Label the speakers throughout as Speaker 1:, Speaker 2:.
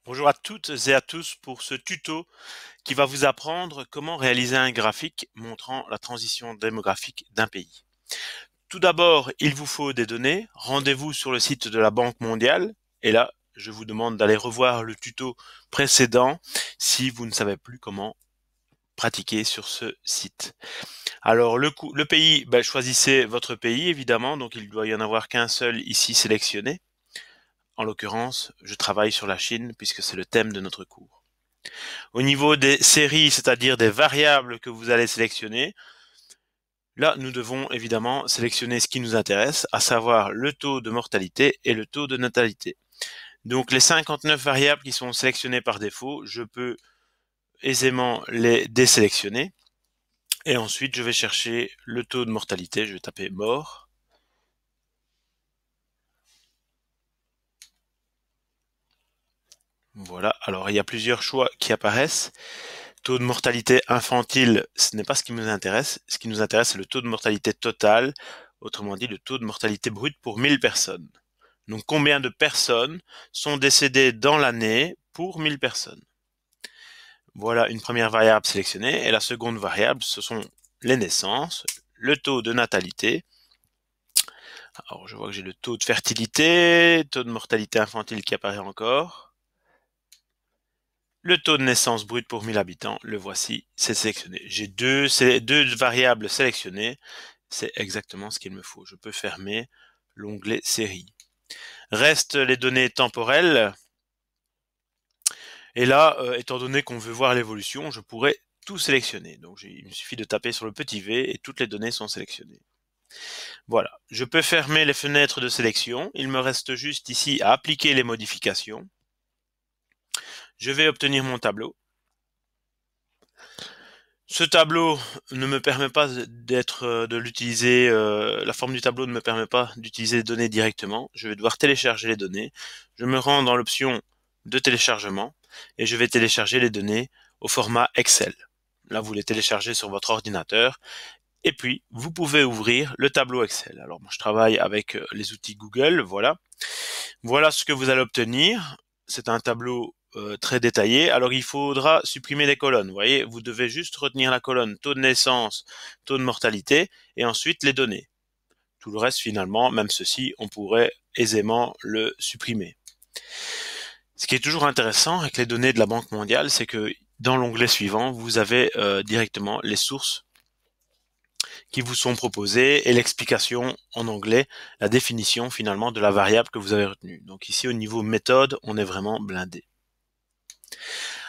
Speaker 1: Bonjour à toutes et à tous pour ce tuto qui va vous apprendre comment réaliser un graphique montrant la transition démographique d'un pays. Tout d'abord, il vous faut des données. Rendez-vous sur le site de la Banque mondiale et là, je vous demande d'aller revoir le tuto précédent si vous ne savez plus comment pratiquer sur ce site. Alors le pays, choisissez votre pays évidemment, donc il doit y en avoir qu'un seul ici sélectionné. En l'occurrence, je travaille sur la Chine puisque c'est le thème de notre cours. Au niveau des séries, c'est-à-dire des variables que vous allez sélectionner, là, nous devons évidemment sélectionner ce qui nous intéresse, à savoir le taux de mortalité et le taux de natalité. Donc les 59 variables qui sont sélectionnées par défaut, je peux aisément les désélectionner. Et ensuite, je vais chercher le taux de mortalité, je vais taper mort. Voilà, alors il y a plusieurs choix qui apparaissent. Taux de mortalité infantile, ce n'est pas ce qui nous intéresse. Ce qui nous intéresse, c'est le taux de mortalité total, autrement dit le taux de mortalité brute pour 1000 personnes. Donc combien de personnes sont décédées dans l'année pour 1000 personnes. Voilà une première variable sélectionnée. Et la seconde variable, ce sont les naissances, le taux de natalité. Alors je vois que j'ai le taux de fertilité, taux de mortalité infantile qui apparaît encore. Le taux de naissance brute pour 1000 habitants, le voici, c'est sélectionné. J'ai deux variables sélectionnées, c'est exactement ce qu'il me faut. Je peux fermer l'onglet série. Restent les données temporelles. Et là, étant donné qu'on veut voir l'évolution, je pourrais tout sélectionner. Donc il me suffit de taper sur le petit V et toutes les données sont sélectionnées. Voilà, je peux fermer les fenêtres de sélection. Il me reste juste ici à appliquer les modifications. Je vais obtenir mon tableau. Ce tableau ne me permet pas de l'utiliser, la forme du tableau ne me permet pas d'utiliser les données directement. Je vais devoir télécharger les données. Je me rends dans l'option de téléchargement et je vais télécharger les données au format Excel. Là, vous les téléchargez sur votre ordinateur et puis vous pouvez ouvrir le tableau Excel. Alors, moi, je travaille avec les outils Google, voilà. Voilà ce que vous allez obtenir. C'est un tableau très détaillé. Alors il faudra supprimer les colonnes. Vous voyez, vous devez juste retenir la colonne taux de naissance, taux de mortalité et ensuite les données. Tout le reste finalement, même ceci, on pourrait aisément le supprimer. Ce qui est toujours intéressant avec les données de la Banque mondiale, c'est que dans l'onglet suivant, vous avez directement les sources qui vous sont proposées et l'explication en anglais, la définition finalement de la variable que vous avez retenue. Donc ici au niveau méthode, on est vraiment blindé.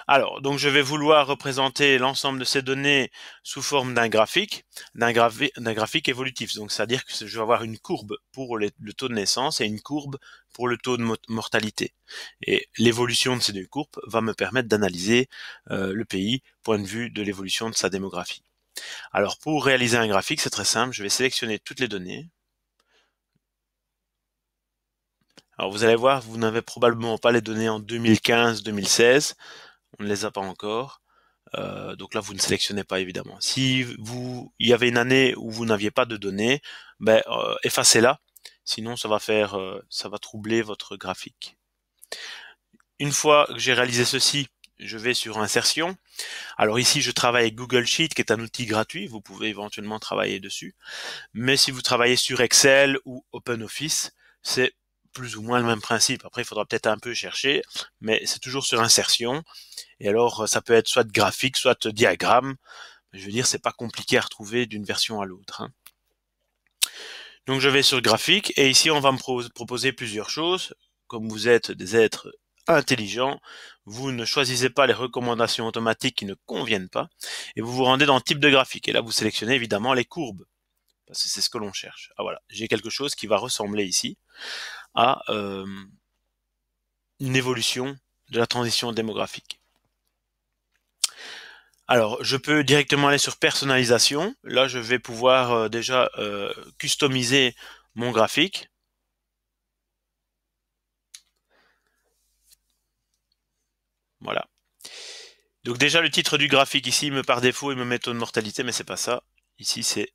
Speaker 1: Alors, donc je vais vouloir représenter l'ensemble de ces données sous forme d'un graphique, d'un graphique évolutif. Donc, c'est-à-dire que je vais avoir une courbe pour le taux de naissance et une courbe pour le taux de mortalité. Et l'évolution de ces deux courbes va me permettre d'analyser le pays, point de vue de l'évolution de sa démographie. Alors, pour réaliser un graphique, c'est très simple. Je vais sélectionner toutes les données. Alors, vous allez voir, vous n'avez probablement pas les données en 2015-2016. On ne les a pas encore. Donc là, vous ne sélectionnez pas évidemment. Si il y avait une année où vous n'aviez pas de données, effacez-la. Sinon, ça va troubler votre graphique. Une fois que j'ai réalisé ceci, je vais sur Insertion. Alors ici, je travaille avec Google Sheet, qui est un outil gratuit. Vous pouvez éventuellement travailler dessus. Mais si vous travaillez sur Excel ou OpenOffice, c'est plus ou moins le même principe. Après, il faudra peut-être un peu chercher, mais c'est toujours sur Insertion. Et alors, ça peut être soit graphique, soit diagramme. Je veux dire, c'est pas compliqué à retrouver d'une version à l'autre. Hein. Donc, je vais sur graphique et ici, on va me proposer plusieurs choses. Comme vous êtes des êtres intelligents, vous ne choisissez pas les recommandations automatiques qui ne conviennent pas et vous vous rendez dans le type de graphique. Et là, vous sélectionnez évidemment les courbes parce que c'est ce que l'on cherche. Ah voilà, j'ai quelque chose qui va ressembler ici à une évolution de la transition démographique. Alors, je peux directement aller sur personnalisation. Là, je vais pouvoir déjà customiser mon graphique. Voilà. Donc déjà, le titre du graphique ici, par défaut, il me met taux de mortalité, mais c'est pas ça. Ici, c'est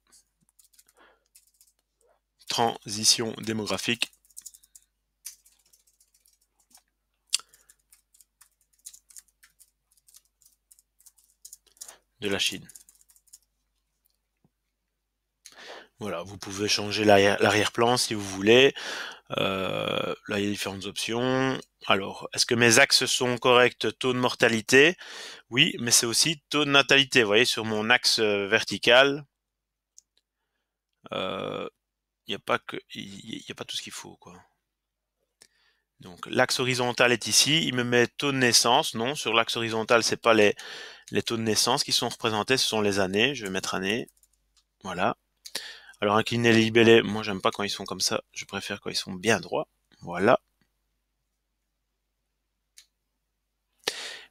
Speaker 1: transition démographique. de la Chine. Voilà, vous pouvez changer l'arrière-plan si vous voulez. Là, il y a différentes options. Alors, est-ce que mes axes sont corrects? Taux de mortalité? Oui, mais c'est aussi taux de natalité. Vous voyez, sur mon axe vertical, il n'y a pas tout ce qu'il faut, quoi. Donc, l'axe horizontal est ici. Il me met taux de naissance. Non, sur l'axe horizontal, c'est pas les taux de naissance qui sont représentés, ce sont les années. Je vais mettre année. Voilà. Alors, incliner les libellés, moi, j'aime pas quand ils sont comme ça. Je préfère quand ils sont bien droits. Voilà.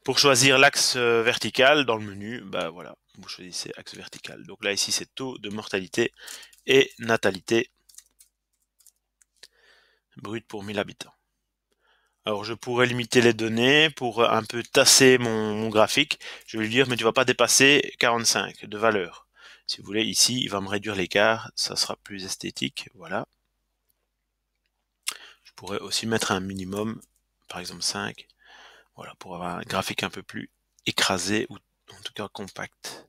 Speaker 1: Pour choisir l'axe vertical dans le menu, bah voilà, vous choisissez axe vertical. Donc là, ici, c'est taux de mortalité et natalité brut pour 1000 habitants. Alors, je pourrais limiter les données pour un peu tasser mon graphique. Je vais lui dire, mais tu vas pas dépasser 45 de valeur. Si vous voulez, ici, il va me réduire l'écart. Ça sera plus esthétique. Voilà. Je pourrais aussi mettre un minimum, par exemple 5. Voilà, pour avoir un graphique un peu plus écrasé ou en tout cas compact.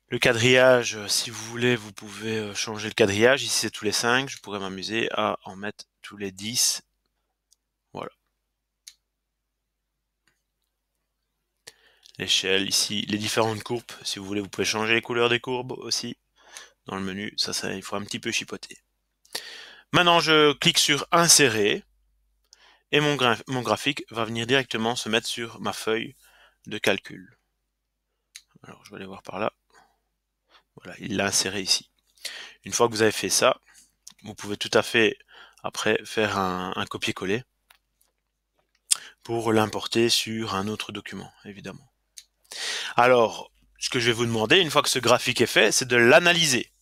Speaker 1: Le quadrillage, si vous voulez, vous pouvez changer le quadrillage. Ici, c'est tous les 5. Je pourrais m'amuser à en mettre tous les 10. Voilà. L'échelle, ici, les différentes courbes. Si vous voulez, vous pouvez changer les couleurs des courbes aussi. Dans le menu, ça, il faut un petit peu chipoter. Maintenant, je clique sur Insérer. Et mon graphique va venir directement se mettre sur ma feuille de calcul. Alors, je vais aller voir par là. Voilà, il l'a inséré ici. Une fois que vous avez fait ça, vous pouvez tout à fait, après, faire un copier-coller pour l'importer sur un autre document, évidemment. Alors, ce que je vais vous demander, une fois que ce graphique est fait, c'est de l'analyser.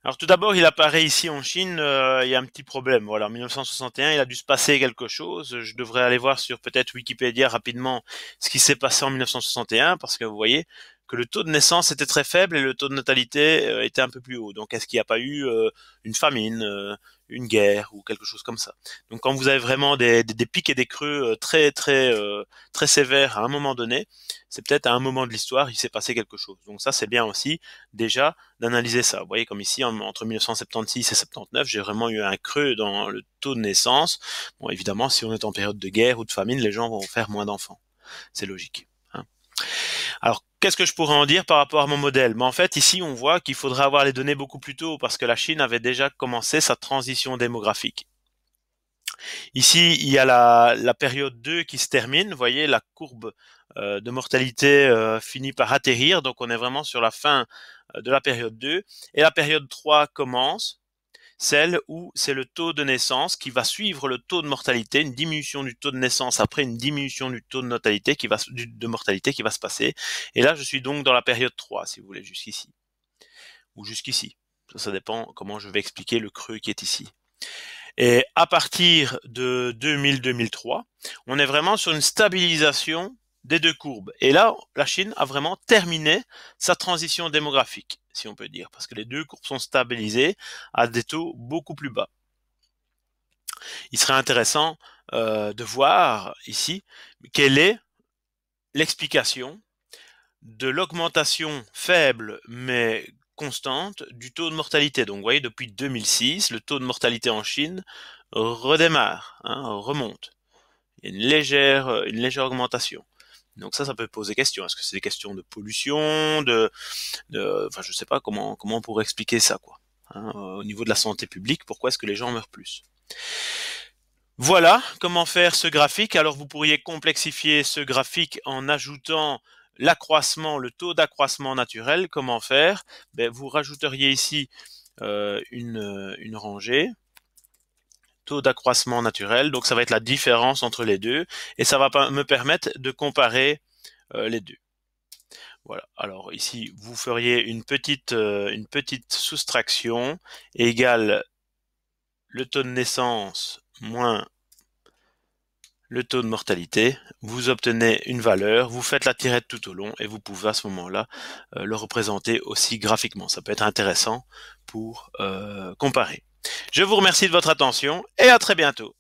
Speaker 1: Alors tout d'abord, il apparaît ici en Chine, il y a un petit problème. Voilà, en 1961, il a dû se passer quelque chose. Je devrais aller voir sur peut-être Wikipédia rapidement ce qui s'est passé en 1961, parce que vous voyez que le taux de naissance était très faible et le taux de natalité était un peu plus haut. Donc est-ce qu'il n'y a pas eu une famine, une guerre ou quelque chose comme ça? Donc quand vous avez vraiment des pics et des creux très sévères à un moment donné, c'est peut-être à un moment de l'histoire il s'est passé quelque chose. Donc ça c'est bien aussi déjà d'analyser ça. Vous voyez comme ici, entre 1976 et 79, j'ai vraiment eu un creux dans le taux de naissance. Bon, évidemment, si on est en période de guerre ou de famine, les gens vont faire moins d'enfants. C'est logique. Hein. Alors, qu'est-ce que je pourrais en dire par rapport à mon modèle? Mais en fait, ici, on voit qu'il faudrait avoir les données beaucoup plus tôt parce que la Chine avait déjà commencé sa transition démographique. Ici, il y a la période 2 qui se termine. Vous voyez, la courbe de mortalité finit par atterrir. Donc, on est vraiment sur la fin de la période 2. Et la période 3 commence, celle où c'est le taux de naissance qui va suivre le taux de mortalité, une diminution du taux de naissance après une diminution du taux de mortalité de mortalité qui va se passer. Et là, je suis donc dans la période 3, si vous voulez, jusqu'ici. Ou jusqu'ici. Ça dépend comment je vais expliquer le creux qui est ici. Et à partir de 2000-2003, on est vraiment sur une stabilisation des deux courbes. Et là, la Chine a vraiment terminé sa transition démographique, si on peut dire, parce que les deux courbes sont stabilisées à des taux beaucoup plus bas. Il serait intéressant de voir ici quelle est l'explication de l'augmentation faible mais constante du taux de mortalité. Donc vous voyez, depuis 2006, le taux de mortalité en Chine redémarre, remonte. Il y a une légère augmentation. Donc ça peut poser question. Est-ce que c'est des questions de pollution, enfin je sais pas comment on pourrait expliquer ça quoi. Au niveau de la santé publique, pourquoi est-ce que les gens meurent plus? Voilà comment faire ce graphique. Alors vous pourriez complexifier ce graphique en ajoutant l'accroissement, le taux d'accroissement naturel. Comment faire? Vous rajouteriez ici une rangée, taux d'accroissement naturel. Donc ça va être la différence entre les deux et ça va me permettre de comparer les deux. Voilà. Alors ici, vous feriez une petite soustraction égale le taux de naissance moins le taux de mortalité, vous obtenez une valeur, vous faites la tirette tout au long et vous pouvez à ce moment-là le représenter aussi graphiquement. Ça peut être intéressant pour comparer. Je vous remercie de votre attention et à très bientôt.